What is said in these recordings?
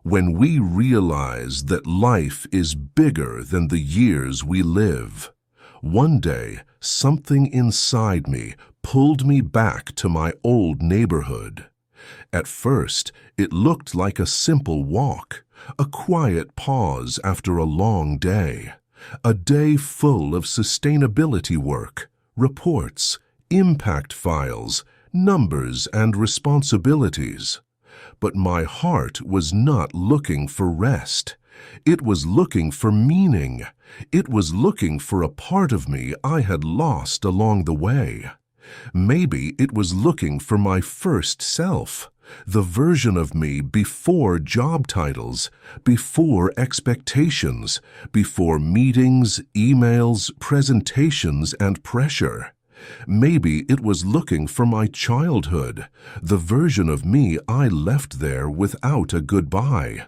When we realize that life is bigger than the years we live. One day, something inside me pulled me back to my old neighborhood. At first, it looked like a simple walk, a quiet pause after a long day. A day full of sustainability work, reports, impact files, numbers and responsibilities. But my heart was not looking for rest. It was looking for meaning. It was looking for a part of me I had lost along the way. Maybe it was looking for my first self, the version of me before job titles, before expectations, before meetings, emails, presentations, and pressure. Maybe it was looking for my childhood, the version of me I left there without a goodbye.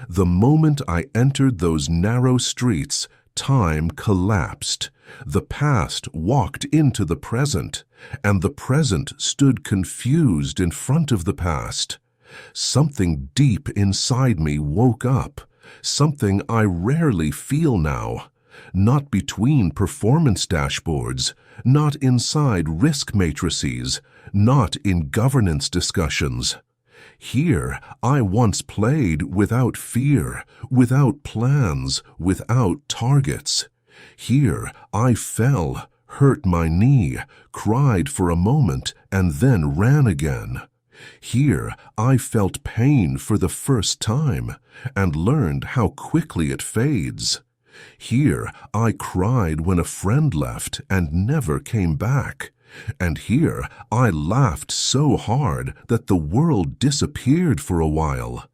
The moment I entered those narrow streets, time collapsed. The past walked into the present, and the present stood confused in front of the past. Something deep inside me woke up, something I rarely feel now. Not between performance dashboards, not inside risk matrices, not in governance discussions. Here, I once played without fear, without plans, without targets. Here, I fell, hurt my knee, cried for a moment, and then ran again. Here, I felt pain for the first time, and learned how quickly it fades. Here, I cried when a friend left and never came back. And here, I laughed so hard that the world disappeared for a while.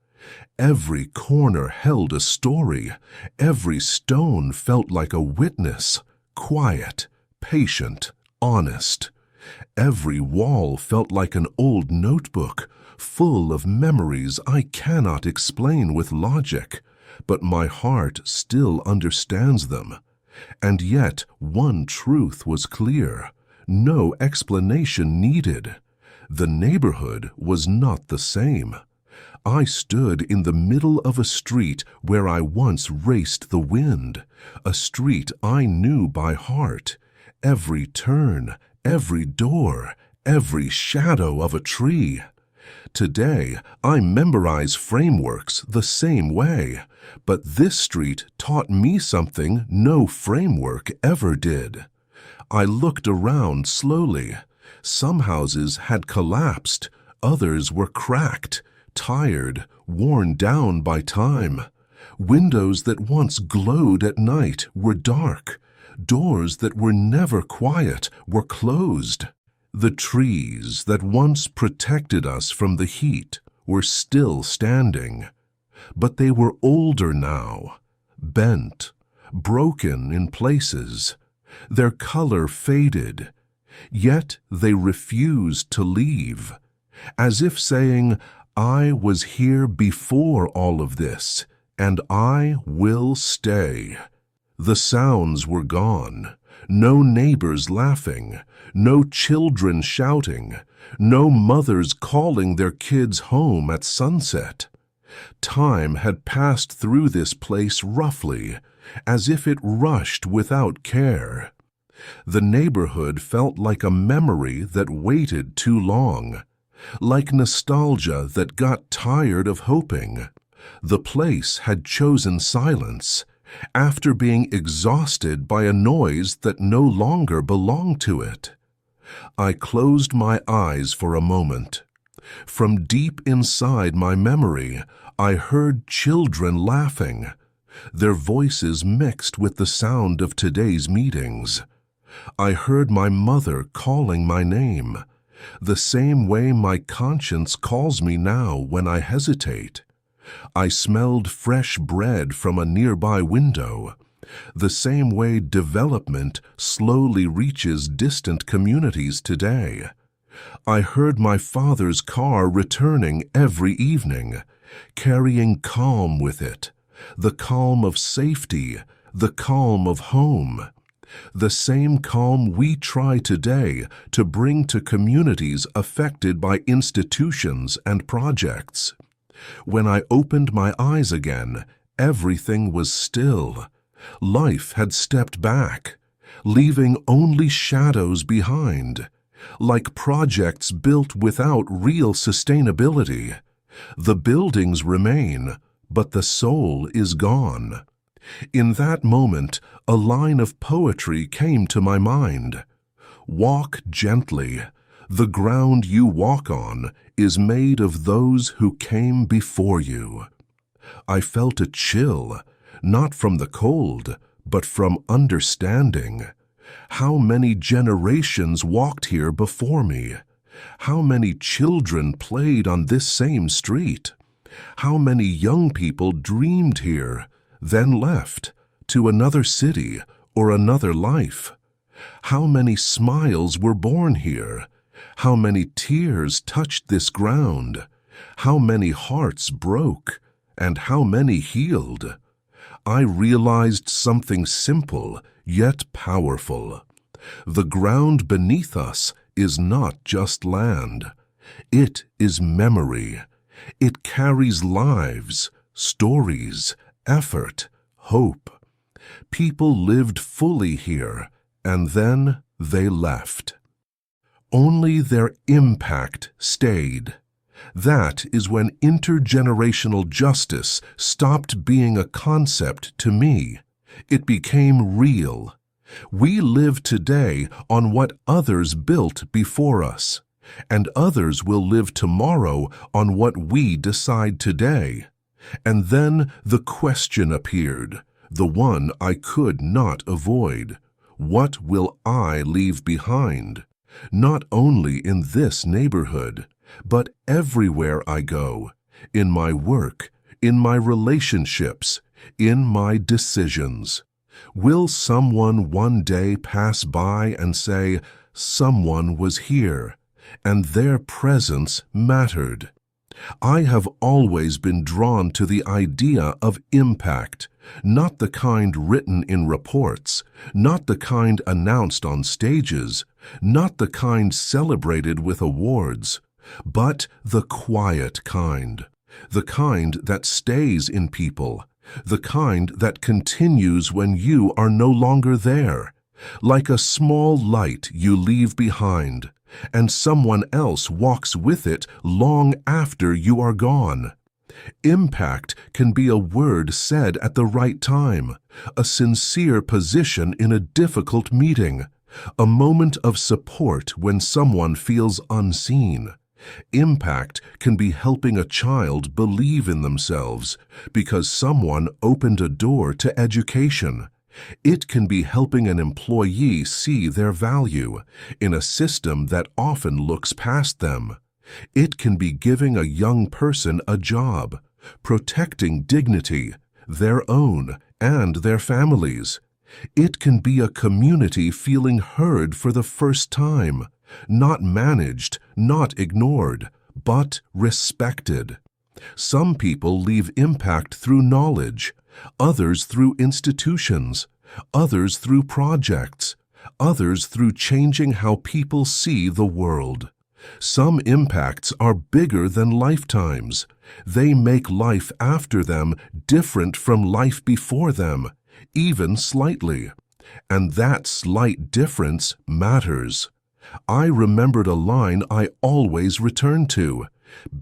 Every corner held a story. Every stone felt like a witness, quiet, patient, honest. Every wall felt like an old notebook, full of memories I cannot explain with logic, but my heart still understands them. And yet one truth was clear. No explanation needed. The neighborhood was not the same. I stood in the middle of a street where I once raced the wind, a street I knew by heart. Every turn, every door, every shadow of a tree. Today, I memorize frameworks the same way, but this street taught me something no framework ever did. I looked around slowly. Some houses had collapsed, others were cracked, tired, worn down by time. Windows that once glowed at night were dark. Doors that were never quiet were closed. The trees that once protected us from the heat were still standing, but they were older now, bent, broken in places. Their color faded, yet they refused to leave, as if saying, I was here before all of this, and I will stay. The sounds were gone, no neighbors laughing, no children shouting, no mothers calling their kids home at sunset. Time had passed through this place roughly, as if it rushed without care. The neighborhood felt like a memory that waited too long, like nostalgia that got tired of hoping. The place had chosen silence, after being exhausted by a noise that no longer belonged to it. I closed my eyes for a moment. From deep inside my memory, I heard children laughing, their voices mixed with the sound of today's meetings. I heard my mother calling my name, the same way my conscience calls me now when I hesitate. I smelled fresh bread from a nearby window, the same way development slowly reaches distant communities today. I heard my father's car returning every evening, carrying calm with it, the calm of safety, the calm of home, the same calm we try today to bring to communities affected by institutions and projects. When I opened my eyes again, everything was still. Life had stepped back, leaving only shadows behind, like projects built without real sustainability. The buildings remain, but the soul is gone. In that moment, a line of poetry came to my mind. Walk gently. The ground you walk on is made of those who came before you. I felt a chill, not from the cold, but from understanding. How many generations walked here before me? How many children played on this same street? How many young people dreamed here, then left to another city or another life? How many smiles were born here? How many tears touched this ground? How many hearts broke, and how many healed? I realized something simple, yet powerful. The ground beneath us is not just land. It is memory. It carries lives, stories, effort, hope. People lived fully here, and then they left. Only their impact stayed. That is when intergenerational justice stopped being a concept to me. It became real. We live today on what others built before us, and others will live tomorrow on what we decide today. And then the question appeared, the one I could not avoid. What will I leave behind? Not only in this neighborhood, but everywhere I go, in my work, in my relationships, in my decisions. Will someone one day pass by and say, someone was here, and their presence mattered? I have always been drawn to the idea of impact, not the kind written in reports, not the kind announced on stages, not the kind celebrated with awards, but the quiet kind, the kind that stays in people, the kind that continues when you are no longer there, like a small light you leave behind, and someone else walks with it long after you are gone. Impact can be a word said at the right time, a sincere position in a difficult meeting, a moment of support when someone feels unseen. Impact can be helping a child believe in themselves because someone opened a door to education. It can be helping an employee see their value in a system that often looks past them. It can be giving a young person a job, protecting dignity, their own and their families. It can be a community feeling heard for the first time, not managed, not ignored, but respected. Some people leave impact through knowledge, others through institutions, others through projects, others through changing how people see the world. Some impacts are bigger than lifetimes. They make life after them different from life before them, even slightly. And that slight difference matters. I remembered a line I always return to.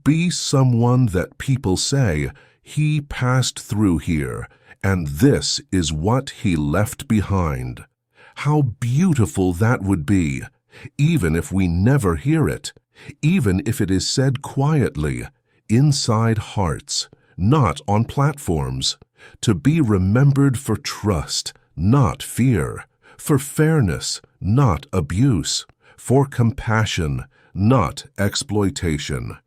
Be someone that people say, he passed through here, and this is what he left behind. How beautiful that would be, even if we never hear it, even if it is said quietly, inside hearts, not on platforms, to be remembered for trust, not fear, for fairness, not abuse, for compassion, not exploitation.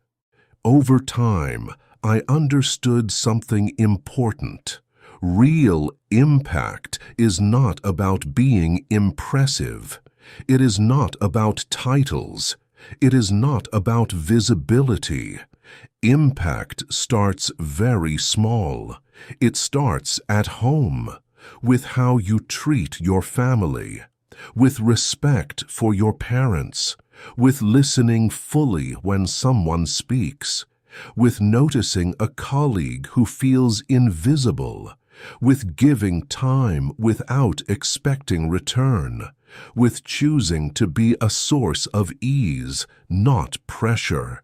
Over time, I understood something important. Real impact is not about being impressive. It is not about titles. It is not about visibility. Impact starts very small. It starts at home, with how you treat your family, with respect for your parents, with listening fully when someone speaks, with noticing a colleague who feels invisible, with giving time without expecting return, with choosing to be a source of ease, not pressure.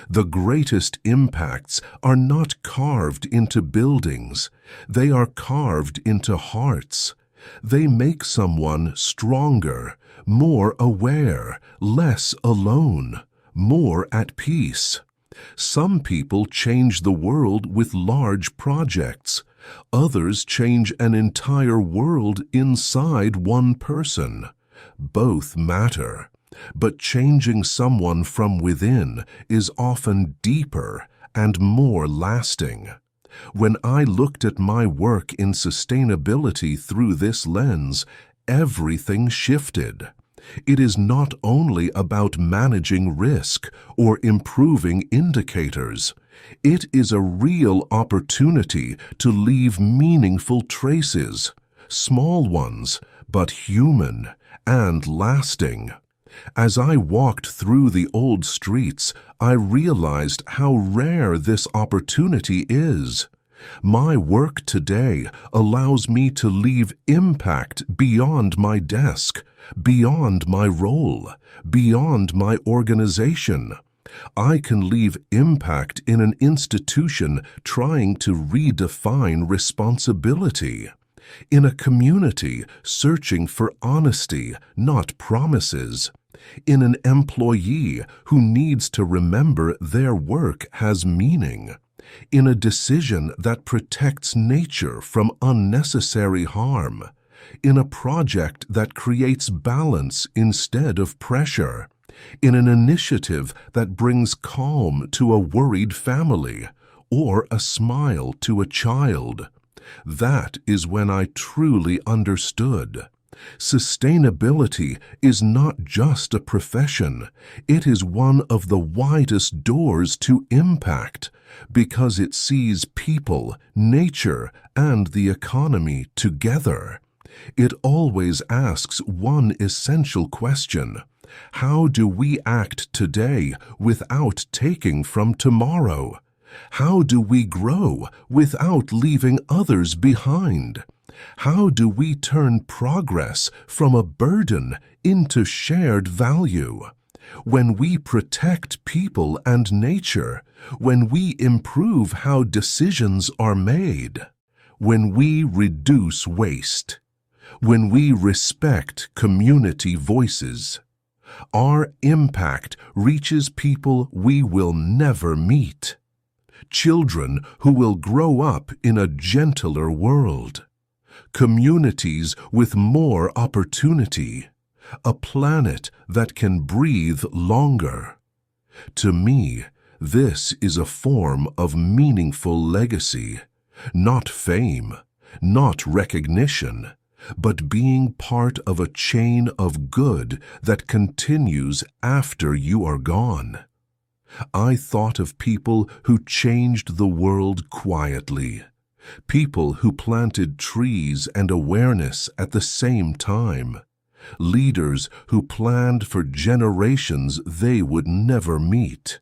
The greatest impacts are not carved into buildings, they are carved into hearts. They make someone stronger, more aware, less alone, more at peace. Some people change the world with large projects. Others change an entire world inside one person. Both matter, but changing someone from within is often deeper and more lasting. When I looked at my work in sustainability through this lens, everything shifted. It is not only about managing risk or improving indicators. It is a real opportunity to leave meaningful traces, small ones, but human and lasting. As I walked through the old streets, I realized how rare this opportunity is. My work today allows me to leave impact beyond my desk, beyond my role, beyond my organization. I can leave impact in an institution trying to redefine responsibility, in a community searching for honesty, not promises, in an employee who needs to remember their work has meaning, in a decision that protects nature from unnecessary harm, in a project that creates balance instead of pressure, in an initiative that brings calm to a worried family or a smile to a child. That is when I truly understood. Sustainability is not just a profession, it is one of the widest doors to impact, because it sees people, nature, and the economy together. It always asks one essential question: how do we act today without taking from tomorrow? How do we grow without leaving others behind? How do we turn progress from a burden into shared value? When we protect people and nature, when we improve how decisions are made, when we reduce waste, when we respect community voices, our impact reaches people we will never meet. Children who will grow up in a gentler world, communities with more opportunity, a planet that can breathe longer. To me, this is a form of meaningful legacy, not fame, not recognition, but being part of a chain of good that continues after you are gone. I thought of people who changed the world quietly, people who planted trees and awareness at the same time, leaders who planned for generations they would never meet,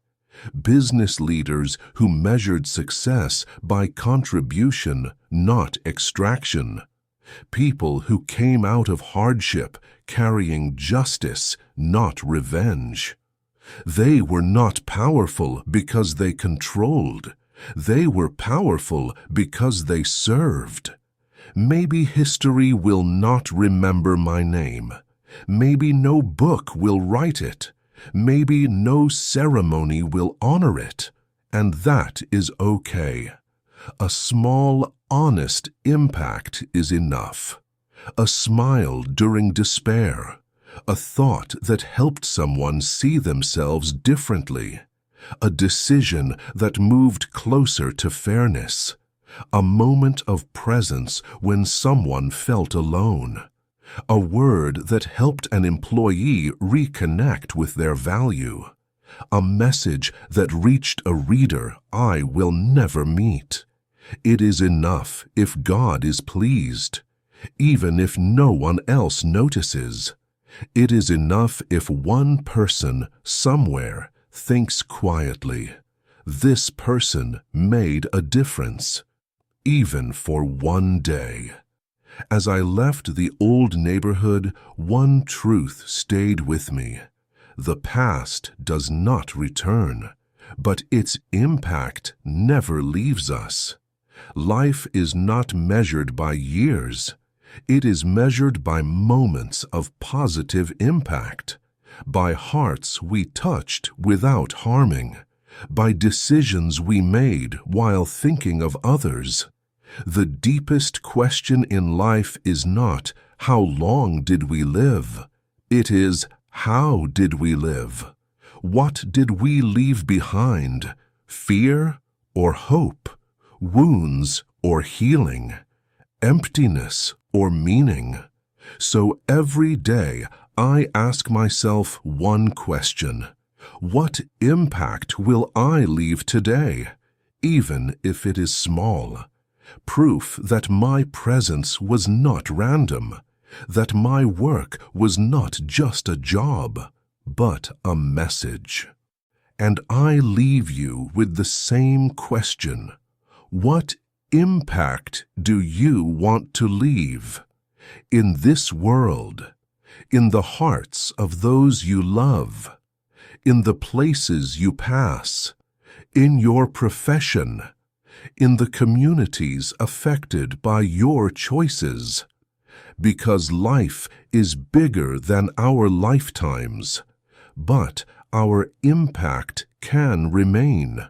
business leaders who measured success by contribution, not extraction, people who came out of hardship carrying justice, not revenge. They were not powerful because they controlled. They were powerful because they served. Maybe history will not remember my name. Maybe no book will write it. Maybe no ceremony will honor it. And that is okay. A small, honest impact is enough. A smile during despair. A thought that helped someone see themselves differently. A decision that moved closer to fairness. A moment of presence when someone felt alone. A word that helped an employee reconnect with their value. A message that reached a reader I will never meet. It is enough if God is pleased, even if no one else notices. It is enough if one person, somewhere, thinks quietly, This person made a difference, even for one day. As I left the old neighborhood, one truth stayed with me. The past does not return, but its impact never leaves us. Life is not measured by years. It is measured by moments of positive impact, by hearts we touched without harming, by decisions we made while thinking of others. The deepest question in life is not, how long did we live? It is, how did we live? What did we leave behind? Fear or hope? Wounds or healing? Emptiness or meaning? So every day I ask myself one question. What impact will I leave today, even if it is small? Proof that my presence was not random, that my work was not just a job, but a message. And I leave you with the same question. What impact do you want to leave? In this world, in the hearts of those you love, in the places you pass, in your profession, in the communities affected by your choices. Because life is bigger than our lifetimes, but our impact can remain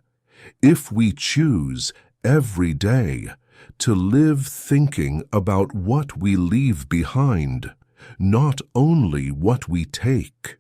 if we choose every day to live thinking about what we leave behind, not only what we take.